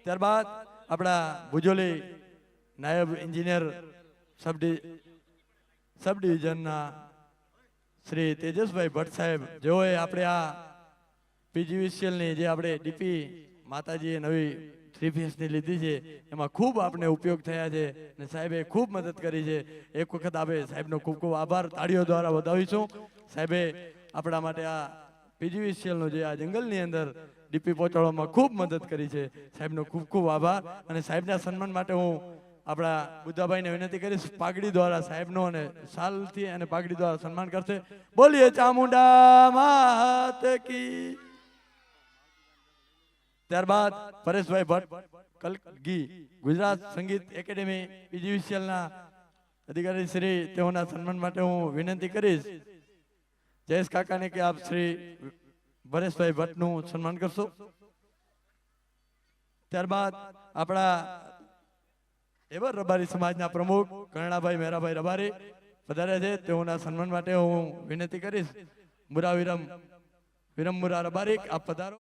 ત્યારબાદ આપણા ભુજોલી નાયબ એન્જિનિયર સબ ડિવિઝનના શ્રી તેજસભાઈ ભટ્ટ સાહેબ, જેઓએ આપણે આ પીજીવીસીએલની જે આપણે ડીપી માતાજીએ નવી 3 ફેસની લીધી છે એમાં ખૂબ આપણે ઉપયોગ થયા છે અને સાહેબે ખૂબ મદદ કરી છે. એક વખત આપણે સાહેબનો ખૂબ ખૂબ આભાર તાળીઓ દ્વારા વધાવીશું. સાહેબે આપણા માટે આ પીજીવીસીએલનો જે આ જંગલની અંદર ડીપી પહોંચાડવામાં ખૂબ મદદ કરી છે. સાહેબનો ખૂબ ખૂબ આભાર. અને સાહેબના સન્માન માટે હું આપણા બુદ્ધાભાઈને વિનંતી કરીશ, પાઘડી દ્વારા સાહેબનો અને શાલથી અને પાઘડી દ્વારા સન્માન કરશે. બોલીએ ચામુંડા માત કી. ત્યારબાદ પરેશભાઈ ભટ્ટ કલગી, ગુજરાત સંગીત એકેડેમી પીજીવીસીએલના અધિકારી શ્રી, તેઓના સન્માન માટે હું વિનંતી કરીશ જયેશ કાકાને કે આપ શ્રી પરેશભાઈ ભટ્ટનું સન્માન કરશો. ત્યારબાદ આપણા એવા રબારી સમાજના પ્રમુખ કર્ણાભાઈ મેરાભાઈ રબારી પધાર્યા છે, તેઓના સન્માન માટે હું વિનંતી કરીશ. મુરા વિરમ મુરા રબારી, આપ પધારો.